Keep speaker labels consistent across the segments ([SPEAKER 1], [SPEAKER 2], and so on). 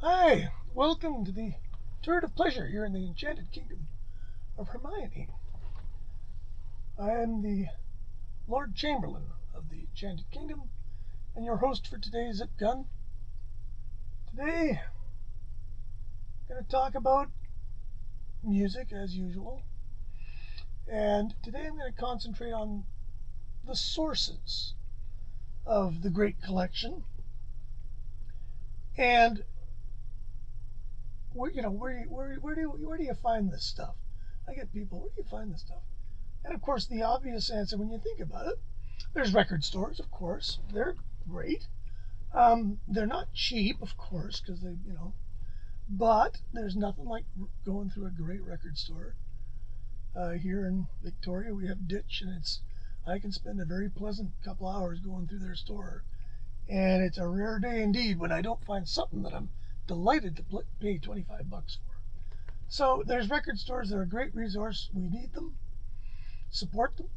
[SPEAKER 1] Hi, welcome to the Turret of Pleasure here in the Enchanted Kingdom of Hermione. I am the Lord Chamberlain of the Enchanted Kingdom and your host for today's Zip Gun. Today, I'm going to talk about music as usual, and today I'm going to concentrate on the sources of the Great Collection and where do you find this stuff? I get people, where do you find this stuff? And of course, the obvious answer when you think about it, there's record stores, of course. They're great. They're not cheap, of course, because but there's nothing like going through a great record store. Here in Victoria, we have Ditch, and I can spend a very pleasant couple hours going through their store. And it's a rare day indeed when I don't find something that I'm delighted to pay $25 for. So there's record stores. They're a great resource. We need them. Support them.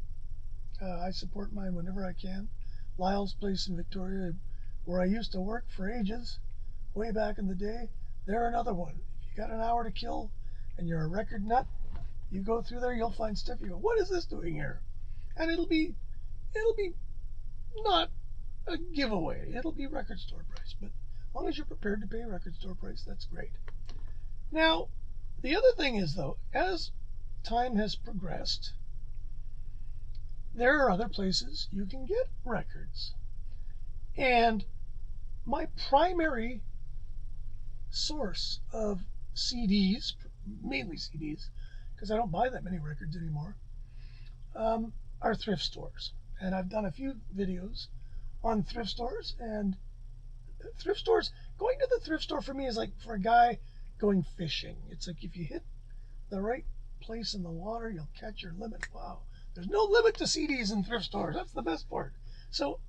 [SPEAKER 1] I support mine whenever I can. Lyle's Place in Victoria, where I used to work for ages, way back in the day, they're another one. If you got an hour to kill and you're a record nut, you go through there, you'll find stuff. You go, what is this doing here? And it'll be not a giveaway. It'll be record store price, but as long as you're prepared to pay record store price, that's great. Now, the other thing is though, as time has progressed, there are other places you can get records. And my primary source of CDs, mainly CDs, because I don't buy that many records anymore, are thrift stores. And I've done a few videos on thrift stores. And thrift stores, going to the thrift store for me is like for a guy going fishing. It's like if you hit the right place in the water, you'll catch your limit. Wow. There's no limit to CDs in thrift stores. That's the best part. So,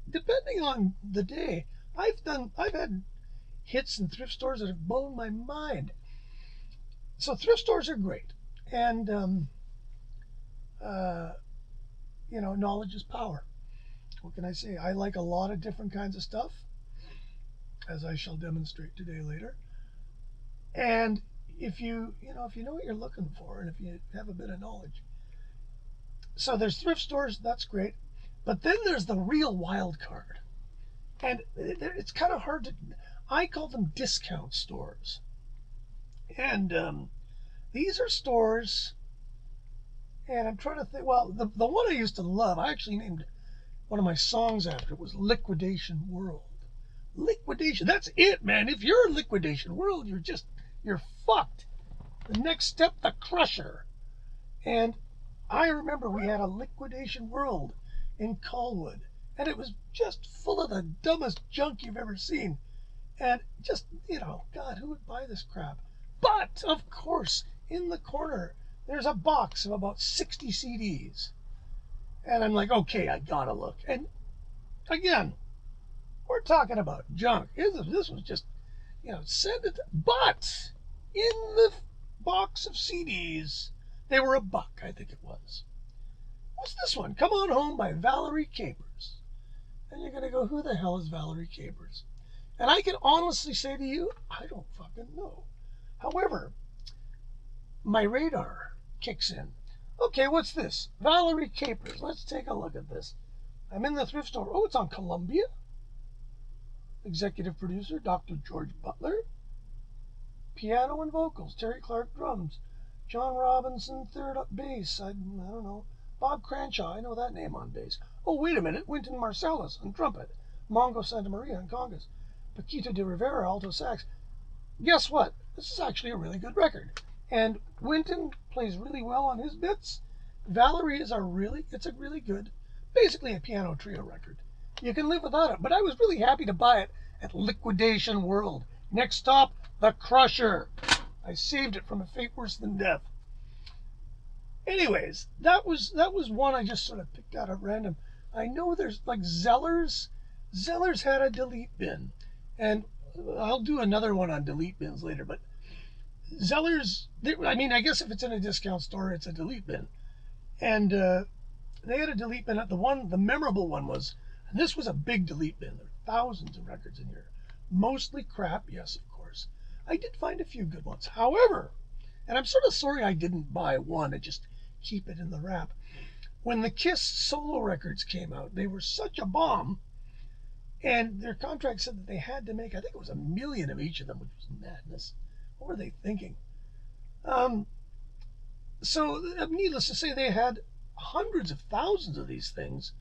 [SPEAKER 1] depending on the day, I've had hits in thrift stores that have blown my mind. So thrift stores are great, and knowledge is power. What can I say? I like a lot of different kinds of stuff, as I shall demonstrate today later. And if you know what you're looking for, and if you have a bit of knowledge, so there's thrift stores. That's great. But then there's the real wild card. And it's kind of hard to, I call them discount stores. And these are stores, and I'm trying to think, well, the one I used to love, I actually named one of my songs after it, was Liquidation World. Liquidation, that's it, man. If you're in Liquidation World, you're fucked. The next step, the Crusher. And I remember we had a Liquidation World in Colwood, and it was just full of the dumbest junk you've ever seen. And just, God, who would buy this crap? But, of course, in the corner, there's a box of about 60 CDs. And I'm like, okay, I gotta look. And again, we're talking about junk. This was just, send it. But in the box of CDs, they were $1, I think it was. What's this one? Come On Home by Valerie Capers. And you're going to go, who the hell is Valerie Capers? And I can honestly say to you, I don't fucking know. However, my radar kicks in. Okay, what's this? Valerie Capers. Let's take a look at this. I'm in the thrift store. Oh, it's on Columbia. Executive producer, Dr. George Butler. Piano and vocals, Terry Clark drums. John Robinson, third up bass. I don't know. Bob Cranshaw, I know that name on bass. Oh, wait a minute. Wynton Marsalis on trumpet. Mongo Santa Maria on congas. Paquito de Rivera, alto sax. Guess what? This is actually a really good record. And Wynton plays really well on his bits. Valerie it's a really good, basically a piano trio record. You can live without it, but I was really happy to buy it at Liquidation World. Next stop, the Crusher. I saved it from a fate worse than death. Anyways, that was one I just sort of picked out at random. I know there's like Zellers. Zellers had a delete bin, and I'll do another one on delete bins later. But Zellers, I guess if it's in a discount store, it's a delete bin. And they had a delete bin. The memorable one was, and this was a big delete bin. There were thousands of records in here, mostly crap, yes, of course. I did find a few good ones. However, and I'm sort of sorry I didn't buy one and just keep it in the wrap. When the Kiss solo records came out, they were such a bomb, and their contract said that they had to make, I think it was 1 million of each of them, which was madness. What were they thinking? Um, so, needless to say, they had hundreds of thousands of these things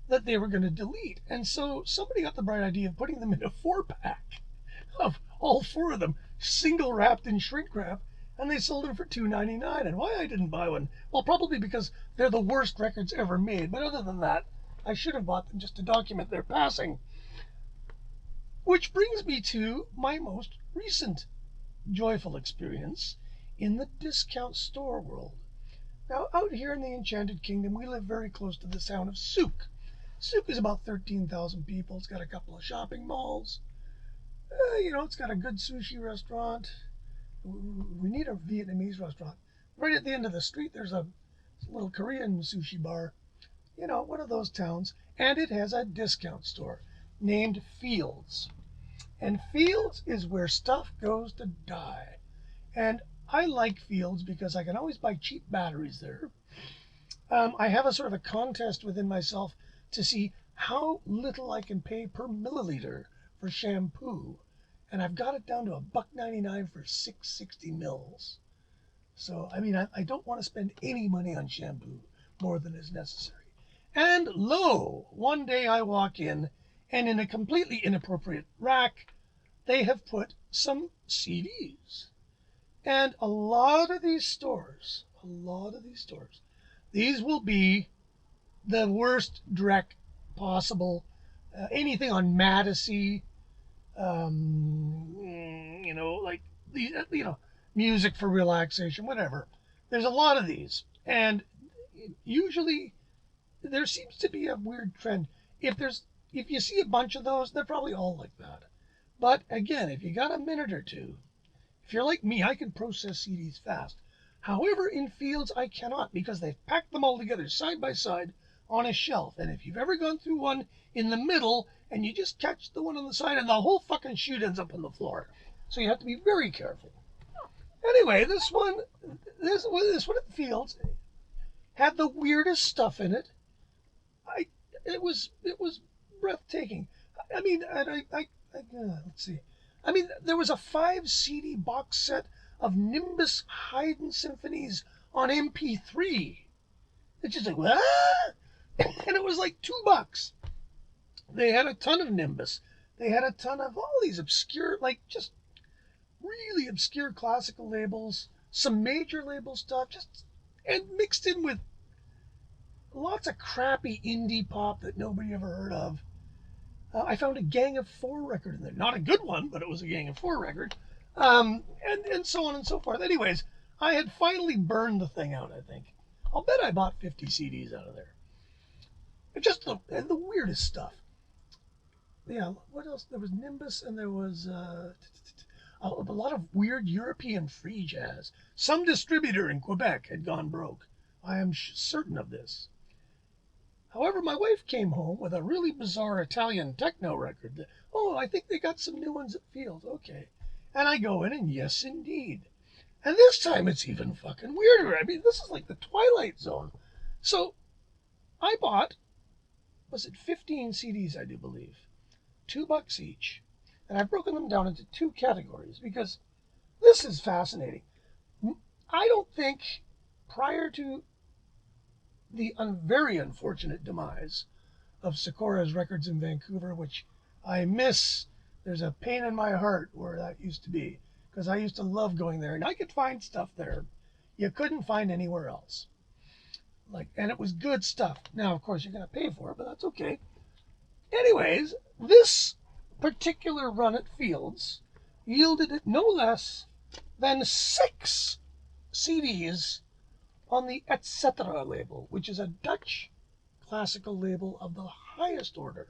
[SPEAKER 1] that they were going to delete. And so somebody got the bright idea of putting them in a 4-pack of all 4 of them, single wrapped in shrink wrap, and they sold them for $2.99. And why I didn't buy one? Well, probably because they're the worst records ever made. But other than that, I should have bought them just to document their passing. Which brings me to my most recent joyful experience in the discount store world. Now, out here in the Enchanted Kingdom, we live very close to the town of Souk. Souk is about 13,000 people. It's got a couple of shopping malls. It's got a good sushi restaurant. We need a Vietnamese restaurant. Right at the end of the street, there's a little Korean sushi bar. One of those towns. And it has a discount store named Fields. And Fields is where stuff goes to die. And I like Fields because I can always buy cheap batteries there. I have a sort of a contest within myself to see how little I can pay per milliliter for shampoo. And I've got it down to $1.99 for 660 mils. So, I don't want to spend any money on shampoo more than is necessary. And lo, one day I walk in, and in a completely inappropriate rack, they have put some CDs. And a lot of these stores, these will be the worst dreck possible. Anything on Madison, like these, music for relaxation, whatever. There's a lot of these, and usually there seems to be a weird trend. If you see a bunch of those, they're probably all like that. But again, if you got a minute or two, if you're like me, I can process CDs fast. However, in Fields, I cannot because they've packed them all together side by side on a shelf. And if you've ever gone through one in the middle and you just catch the one on the side and the whole fucking chute ends up on the floor. So you have to be very careful. Anyway, this one at Fields had the weirdest stuff in it. It was breathtaking. Let's see. There was a 5 CD box set of Nimbus Haydn symphonies on MP3. It's just like, what? And it was like $2. They had a ton of Nimbus. They had a ton of all these obscure, just really obscure classical labels, some major label stuff, and mixed in with lots of crappy indie pop that nobody ever heard of. I found a Gang of Four record in there. Not a good one, but it was a Gang of Four record. And so on and so forth. Anyways, I had finally burned the thing out, I think. I'll bet I bought 50 CDs out of there. Just the weirdest stuff. Yeah, what else? There was Nimbus, and there was a lot of weird European free jazz. Some distributor in Quebec had gone broke. I am certain of this. However, my wife came home with a really bizarre Italian techno record. I think they got some new ones at Field. Okay. And I go in, and yes, indeed. And this time it's even fucking weirder. This is like the Twilight Zone. So I bought, 15 CDs, I do believe. $2 each. And I've broken them down into 2 categories because this is fascinating. I don't think prior to the very unfortunate demise of Sakura's Records in Vancouver, which I miss. There's a pain in my heart where that used to be, because I used to love going there, and I could find stuff there you couldn't find anywhere else. And it was good stuff. Now, of course, you're going to pay for it, but that's okay. Anyways, this particular run at Fields yielded no less than 6 CDs on the Etc. label, which is a Dutch classical label of the highest order.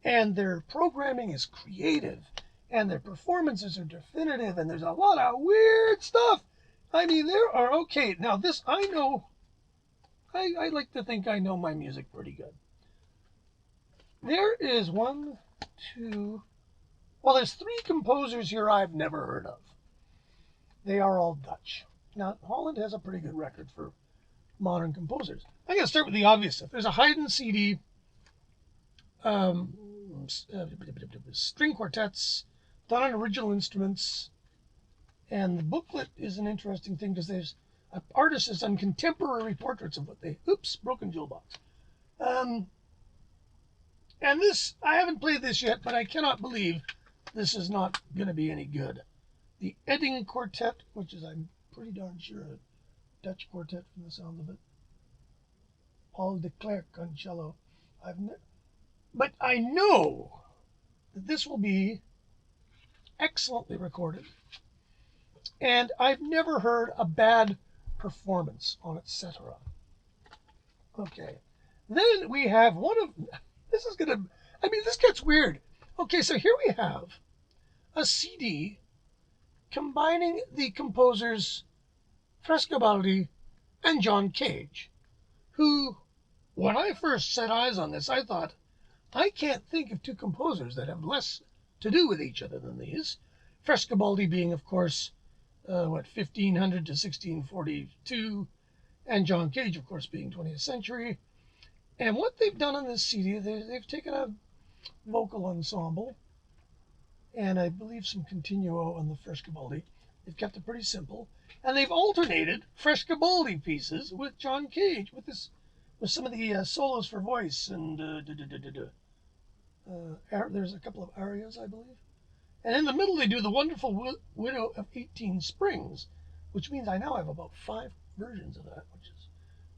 [SPEAKER 1] And their programming is creative, and their performances are definitive, and there's a lot of weird stuff. There are, okay, now this, I know, I like to think I know my music pretty good. There is 1, 2, Well, there's 3 composers here I've never heard of. They are all Dutch. Now, Holland has a pretty good record for modern composers. I'm going to start with the obvious stuff. There's a Haydn CD, string quartets, done on original instruments, and the booklet is an interesting thing because there's an artist has done contemporary portraits of what they, broken jewel box. And this, I haven't played this yet, but I cannot believe this is not going to be any good. The Edding Quartet, which is, I'm pretty darn sure, a Dutch quartet from the sound of it. Paul de Klerk on cello. But I know that this will be excellently recorded. And I've never heard a bad performance on etc. Okay. Then we have this gets weird. Okay, so here we have a CD combining the composers Frescobaldi and John Cage, who, when I first set eyes on this, I thought, I can't think of 2 composers that have less to do with each other than these. Frescobaldi being, of course, 1500 to 1642, and John Cage, of course, being 20th century. And what they've done on this CD, they've taken a vocal ensemble, and I believe some continuo on the Frescobaldi. They've kept it pretty simple, and they've alternated Frescobaldi pieces with John Cage, with some of the solos for voice, and there's a couple of arias, I believe. And in the middle, they do the wonderful Widow of 18 Springs, which means I now have about 5 versions of that, which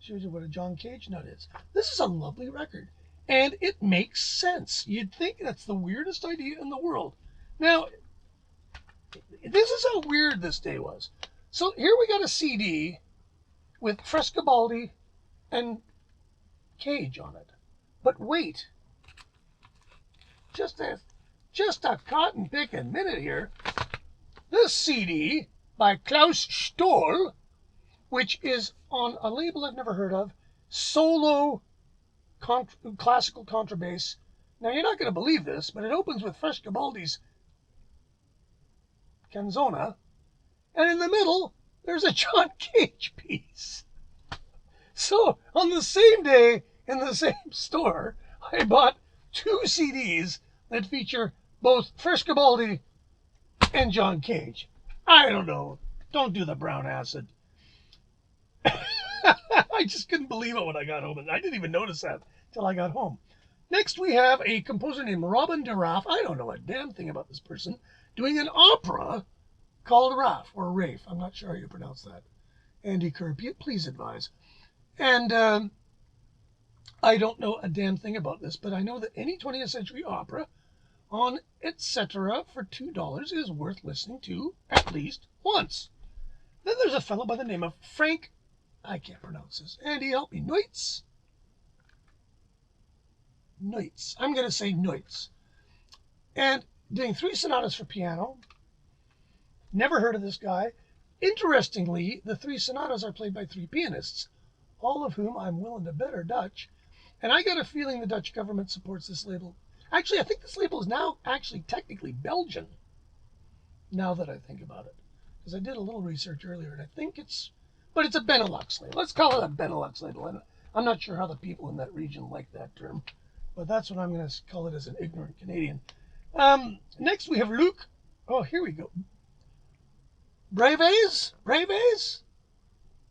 [SPEAKER 1] shows you what a John Cage nut is. This is a lovely record, and it makes sense. You'd think that's the weirdest idea in the world. Now, this is how weird this day was. So here we got a CD with Frescobaldi and Cage on it. But wait, just a cotton picking minute here. This CD by Klaus Stoll, which is on a label I've never heard of, Solo Classical Contrabass. Now, you're not going to believe this, but it opens with Frescobaldi's Canzona, and in the middle, there's a John Cage piece. So, on the same day, in the same store, I bought 2 CDs that feature both Frescobaldi and John Cage. I don't know. Don't do the brown acid. I just couldn't believe it when I got home. And I didn't even notice that till I got home. Next, we have a composer named Robin de Raaf. I don't know a damn thing about this person, doing an opera called Raff, or Rafe. I'm not sure how you pronounce that. Andy Kerr, please advise. And I don't know a damn thing about this, but I know that any 20th century opera on etc. for $2 is worth listening to at least once. Then there's a fellow by the name of Frank, I can't pronounce this. Andy, help me. Neutz. I'm going to say Neutz. And doing 3 sonatas for piano. Never heard of this guy. Interestingly, the 3 sonatas are played by 3 pianists, all of whom I'm willing to bet are Dutch. And I got a feeling the Dutch government supports this label. Actually, I think this label is now actually technically Belgian, now that I think about it. Because I did a little research earlier, and I think it's a Benelux label. Let's call it a Benelux label. I'm not sure how the people in that region like that term, but that's what I'm going to call it as an ignorant Canadian. Next, we have Luc. Oh, here we go. Braves?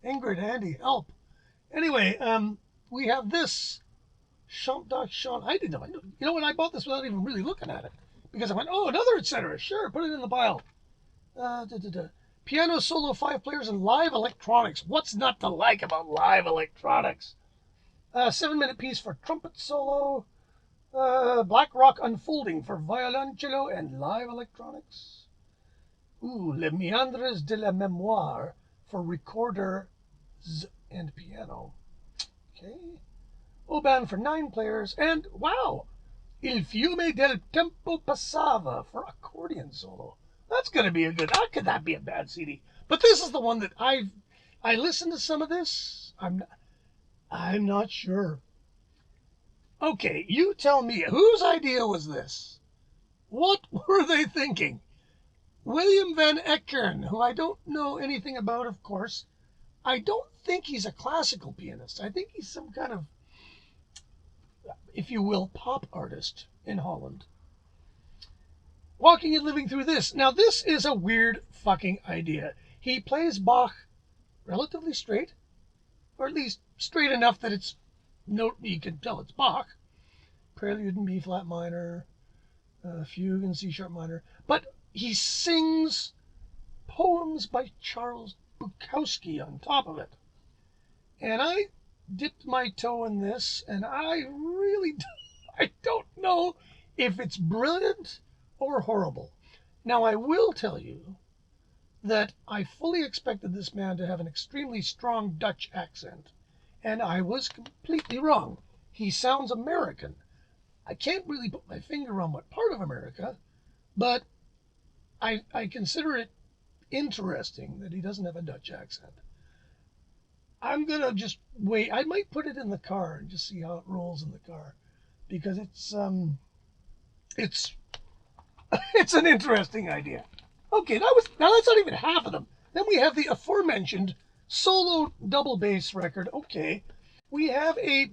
[SPEAKER 1] Ingrid, Andy, help. Anyway, we have this Chant d'Action. I didn't know. You know what? I bought this without even really looking at it, because I went, oh, another etc. Sure, put it in the pile. Piano solo, 5 players, and live electronics. What's not to like about live electronics? 7-minute piece for trumpet solo. Black Rock Unfolding for violoncello and live electronics. Les Méandres de la Mémoire for recorders and piano. Okay. Oban for 9 players. And, wow, Il Fiume del Tempo Passava for accordion solo. That's going to be a good... How could that be a bad CD? But this is the one that I listened to some of this. I'm not sure. Okay, you tell me, whose idea was this? What were they thinking? William Van Eckern, who I don't know anything about, of course. I don't think he's a classical pianist. I think he's some kind of, if you will, pop artist in Holland. Walking and living through this. Now, this is a weird fucking idea. He plays Bach relatively straight, or at least straight enough that it's you can tell it's Bach. Prelude in B flat minor, fugue in C sharp minor. But he sings poems by Charles Bukowski on top of it. And I dipped my toe in this, and I don't know if it's brilliant or horrible. Now, I will tell you that I fully expected this man to have an extremely strong Dutch accent, and I was completely wrong. He sounds American. I can't really put my finger on what part of America, but I consider it interesting that he doesn't have a Dutch accent. I'm gonna just wait. I might put it in the car and just see how it rolls in the car, because it's it's an interesting idea. Okay, now that's not even half of them. Then we have the aforementioned solo double bass record. Okay, we have a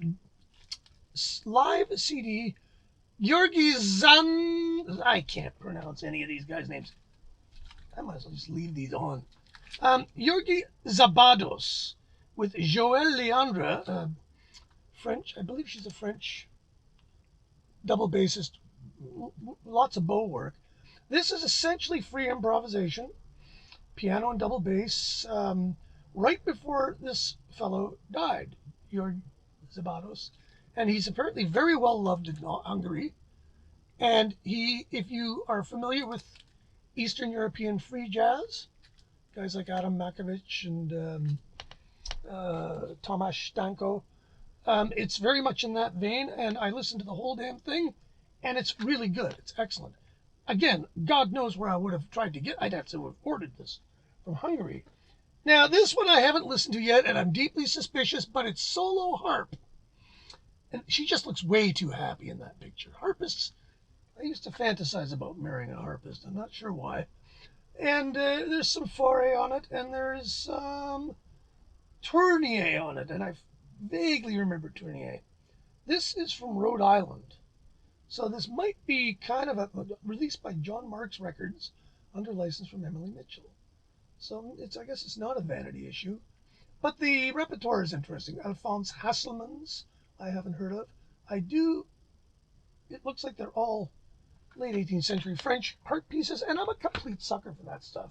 [SPEAKER 1] live CD. Georgi Zan. I can't pronounce any of these guys' names. I might as well just leave these on. Georgi Zabados with Joëlle Leandre, French. I believe she's a French double bassist. Lots of bow work. This is essentially free improvisation, piano and double bass. Right before this fellow died, Georgi Zabados, and he's apparently very well loved in Hungary. And if you are familiar with Eastern European free jazz, guys like Adam Makovich and Tomasz Stanko, it's very much in that vein. And I listened to the whole damn thing, and it's really good. It's excellent. Again, God knows where I would have tried to get. I'd have to have ordered this from Hungary. Now, this one I haven't listened to yet, and I'm deeply suspicious, but it's solo harp. And she just looks way too happy in that picture. Harpists, I used to fantasize about marrying a harpist. I'm not sure why. And there's some Fauré on it, and there's some Tournier on it, and I vaguely remember Tournier. This is from Rhode Island. So this might be kind of released by John Marks Records under license from Emily Mitchell. So I guess it's not a vanity issue. But the repertoire is interesting. Alphonse Hasselmans, I haven't heard of. It looks like they're all late 18th century French harp pieces, and I'm a complete sucker for that stuff.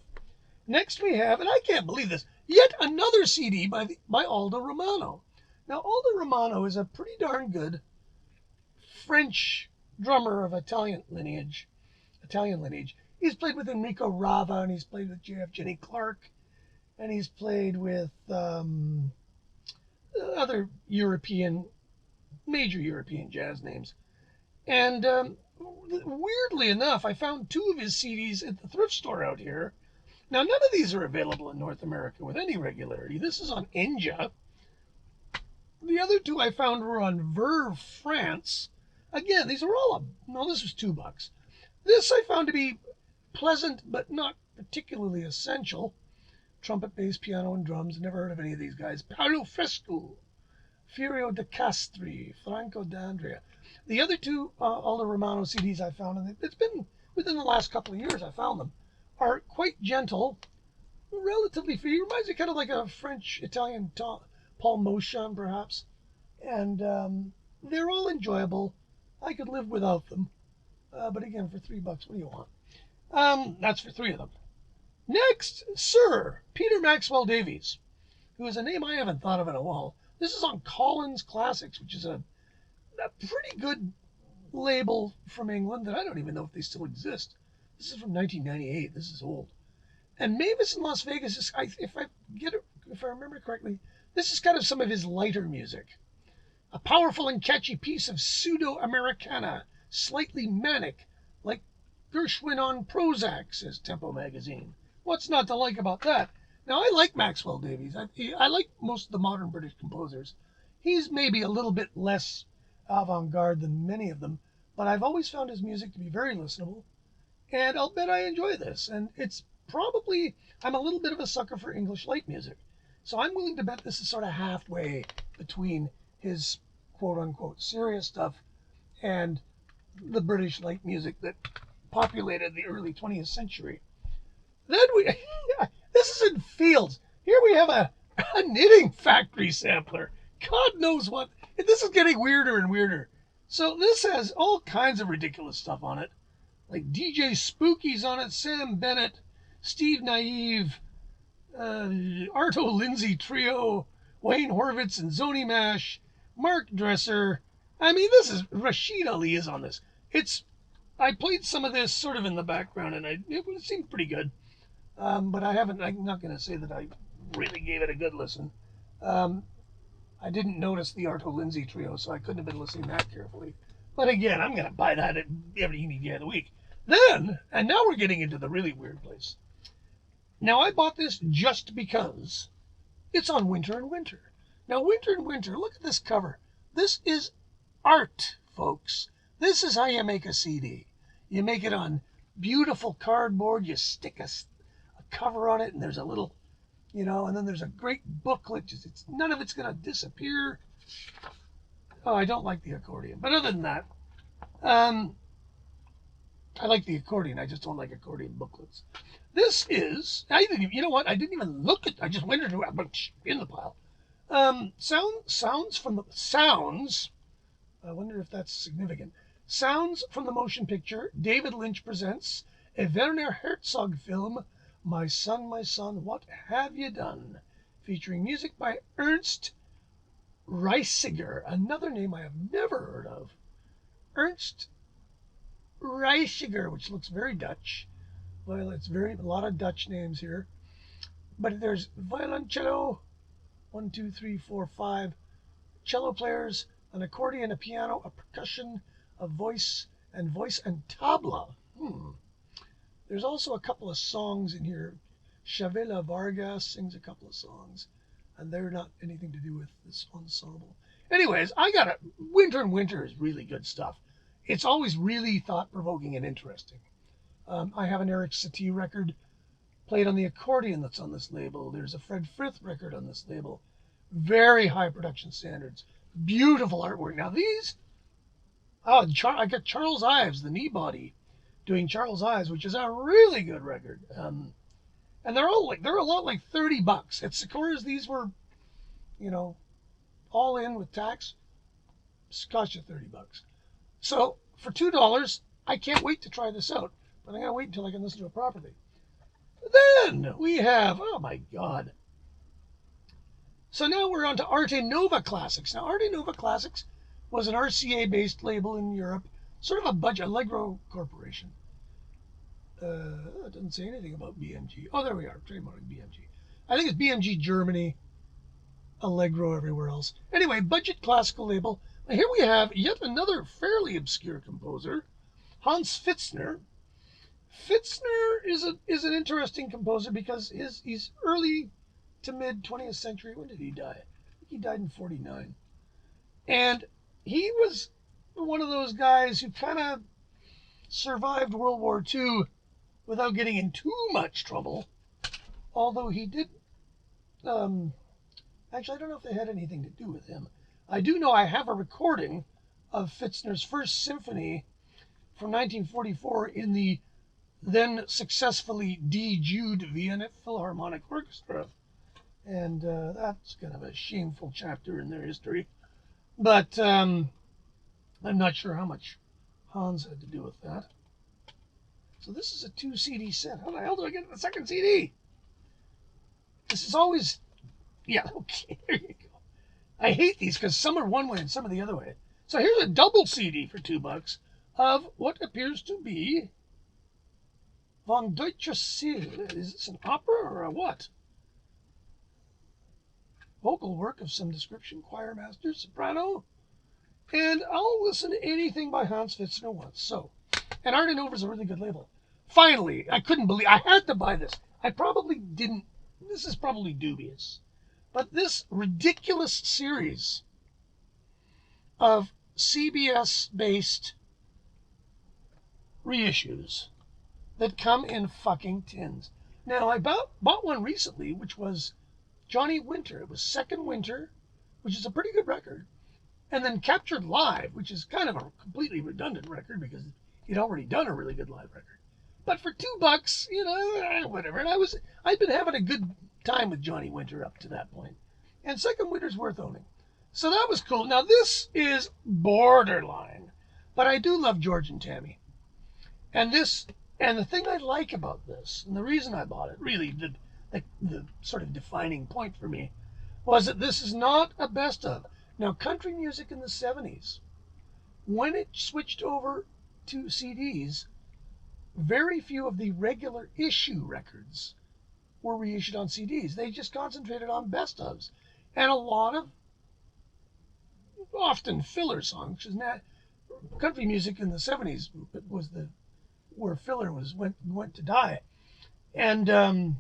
[SPEAKER 1] Next we have, and I can't believe this, yet another CD by Aldo Romano. Now, Aldo Romano is a pretty darn good French drummer of Italian lineage. He's played with Enrico Rava, and he's played with J.F. Jenny Clark, and he's played with other major European jazz names. And weirdly enough, I found 2 of his CDs at the thrift store out here. Now, none of these are available in North America with any regularity. This is on Enja. The other 2 I found were on Verve France. Again, these are all this was $2. This I found to be pleasant, but not particularly essential. Trumpet, bass, piano, and drums. Never heard of any of these guys. Paolo Fresco, Furio de Castri, Franco D'Andrea. The other 2 Aldo Romano CDs I found, and it's been within the last couple of years I found them, are quite gentle, relatively free. Reminds me kind of like a French-Italian Paul Motian, perhaps. And they're all enjoyable. I could live without them. But again, for $3, what do you want? That's for 3 of them. Next, Sir Peter Maxwell Davies, who is a name I haven't thought of in a while. This is on Collins Classics, which is a pretty good label from England that I don't even know if they still exist. This is from 1998. This is old. And Mavis in Las Vegas is, if I remember correctly, this is kind of some of his lighter music. A powerful and catchy piece of pseudo-Americana, slightly manic, like Gershwin on Prozac, says Tempo magazine. What's not to like about that? Now, I like Maxwell Davies. I like most of the modern British composers. He's maybe a little bit less avant-garde than many of them, but I've always found his music to be very listenable. and I'll bet I enjoy this. And it's probably, I'm a little bit of a sucker for English light music. So I'm willing to bet this is sort of halfway between his quote unquote serious stuff and the British light music that populated the early 20th century. Then we, this is in Fields. Here we have a knitting factory sampler. God knows what. This is getting weirder and weirder. So this has all kinds of ridiculous stuff on it. Like DJ Spooky's on it, Sam Bennett, Steve Naive, Arto Lindsay Trio, Wayne Horvitz and Zoni Mash, Mark Dresser. I mean, this is Rashid Ali is on this. I played some of this sort of in the background, and it seemed pretty good. But I'm not going to say that I really gave it a good listen. I didn't notice the Arto Lindsay Trio, so I couldn't have been listening that carefully. But again, I'm going to buy that at every day of the week. Then, and now we're getting into the really weird place. Now, I bought this just because it's on Winter and Winter. Now, Winter and Winter, look at this cover. This is art, folks. This is how you make a CD. You make it on beautiful cardboard. You stick a cover on it, and there's a little, and then there's a great booklet. None of it's going to disappear. Oh, I don't like the accordion. But other than that, I like the accordion. I just don't like accordion booklets. This is, I didn't even look at, I just went into it, in the pile. Sounds, I wonder if that's significant. Sounds from the motion picture, David Lynch presents a Werner Herzog film, My Son, What Have You Done? Featuring music by Ernst Reisiger, another name I have never heard of. Ernst Reisiger, which looks very Dutch. Well, it's a lot of Dutch names here. But there's violoncello, 1, 2, 3, 4, 5 cello players, an accordion, a piano, a percussion, a voice and tabla. There's also a couple of songs in here. Chavela Vargas sings a couple of songs, and they're not anything to do with this ensemble. Anyways, I got it. Winter and Winter is really good stuff. It's always really thought-provoking and interesting. I have an Eric Satie record played on the accordion that's on this label. There's a Fred Frith record on this label. Very high production standards. Beautiful artwork. Now these, I got Charles Ives, the knee body, doing Charles Ives, which is a really good record. And they're a lot like $30. At Sikora's, these were, all in with tax, cost you $30. So for $2, I can't wait to try this out, but I'm gonna wait until I can listen to it properly. Then we have, oh my God. So now we're on to Arte Nova Classics. Now Arte Nova Classics was an RCA-based label in Europe, sort of a budget, Allegro Corporation. It doesn't say anything about BMG. Oh, there we are, trademark BMG. I think it's BMG Germany, Allegro everywhere else. Anyway, budget classical label. Now here we have yet another fairly obscure composer, Hans Pfitzner. Pfitzner is an interesting composer because he's early to mid 20th century. When did he die? I think he died in 49. And he was one of those guys who kind of survived World War II without getting in too much trouble. Although he did, actually, I don't know if they had anything to do with him. I do know I have a recording of Pfitzner's first symphony from 1944 in the then successfully de-Jewed Vienna Philharmonic Orchestra. And that's kind of a shameful chapter in their history. But I'm not sure how much Hans had to do with that. So this is a 2 CD set. How the hell do I get the second CD? This is always, yeah, okay, there you go. I hate these because some are one way and some are the other way. So here's a double CD for $2 of what appears to be Von Deutscher Seele. Is this an opera or a what? Vocal work of some description, choir master, soprano. And I'll listen to anything by Hans Pfitzner once. So, and Arte Nova is a really good label. Finally, I couldn't believe, I had to buy this. I probably didn't, this is probably dubious. But this ridiculous series of CBS-based reissues that come in fucking tins. Now, I bought one recently, which was Johnny Winter. It was Second Winter, which is a pretty good record. And then Captured Live, which is kind of a completely redundant record because he'd already done a really good live record. But for $2, whatever. And I'd been having a good time with Johnny Winter up to that point. And Second Winter's worth owning. So that was cool. Now this is borderline, but I do love George and Tammy. And the thing I like about this, and the reason I bought it, really the sort of defining point for me, was that this is not a best of. Now, country music in the 70s, when it switched over to CDs, very few of the regular issue records were reissued on CDs. They just concentrated on best ofs. And a lot of often filler songs, because country music in the 70s was where filler went to die. And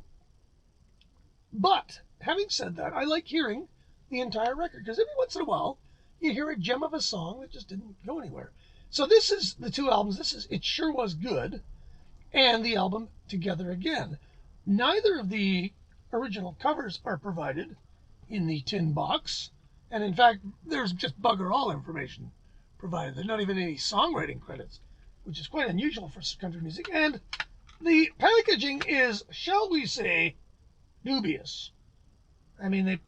[SPEAKER 1] but having said that, I like hearing the entire record because every once in a while you hear a gem of a song that just didn't go anywhere. So this is the two albums. This is It Sure Was Good and the album Together Again. Neither of the original covers are provided in the tin box, and in fact there's just bugger all information provided. There's not even any songwriting credits, which is quite unusual for country music. And the packaging is, shall we say, dubious. I mean,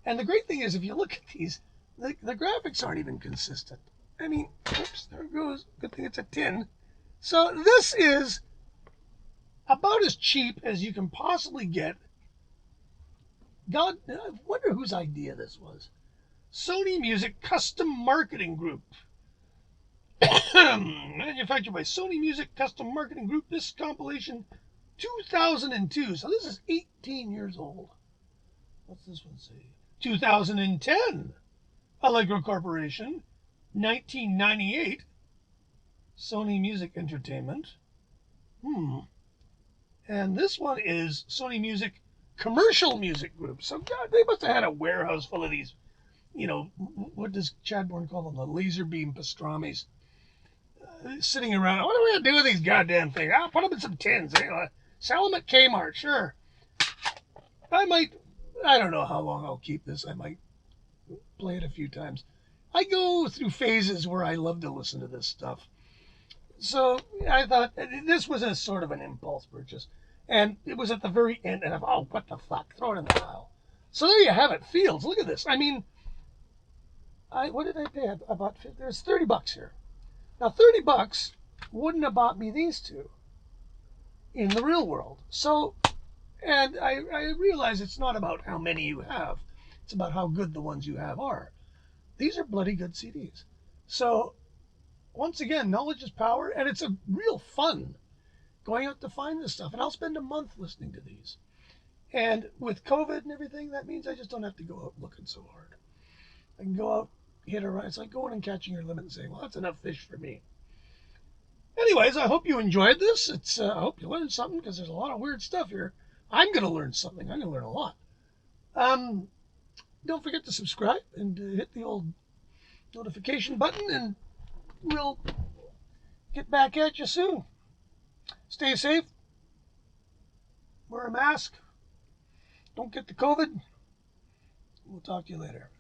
[SPEAKER 1] and the great thing is, if you look at these, the graphics aren't even consistent. I mean, oops, there it goes. Good thing it's a tin. So this is about as cheap as you can possibly get. God, I wonder whose idea this was. Sony Music Custom Marketing Group. Manufactured by Sony Music Custom Marketing Group. This compilation, 2002. So this is 18 years old. What's this one say? 2010. Allegro Corporation. 1998. Sony Music Entertainment. And this one is Sony Music Commercial Music Group. So God, they must have had a warehouse full of these, what does Chadbourne call them? The laser beam pastrami's. Sitting around. What are we going to do with these goddamn things? I'll put them in some tins. Sell them at Kmart, sure. I don't know how long I'll keep this. I might play it a few times. I go through phases where I love to listen to this stuff. So I thought this was a sort of an impulse purchase. And it was at the very end, and what the fuck? Throw it in the pile. So there you have it. Fields, look at this. I mean, what did I pay? I bought, there's $30 here. Now, $30 wouldn't have bought me these two in the real world. So, and I realize it's not about how many you have. It's about how good the ones you have are. These are bloody good CDs. So, once again, knowledge is power, and it's a real fun going out to find this stuff. And I'll spend a month listening to these. And with COVID and everything, that means I just don't have to go out looking so hard. I can go out, hit a run. It's like going and catching your limit and saying, well, that's enough fish for me. Anyways, I hope you enjoyed this. I hope you learned something because there's a lot of weird stuff here. I'm going to learn something. I'm going to learn a lot. Don't forget to subscribe and hit the old notification button, and we'll get back at you soon. Stay safe. Wear a mask. Don't get the COVID. We'll talk to you later.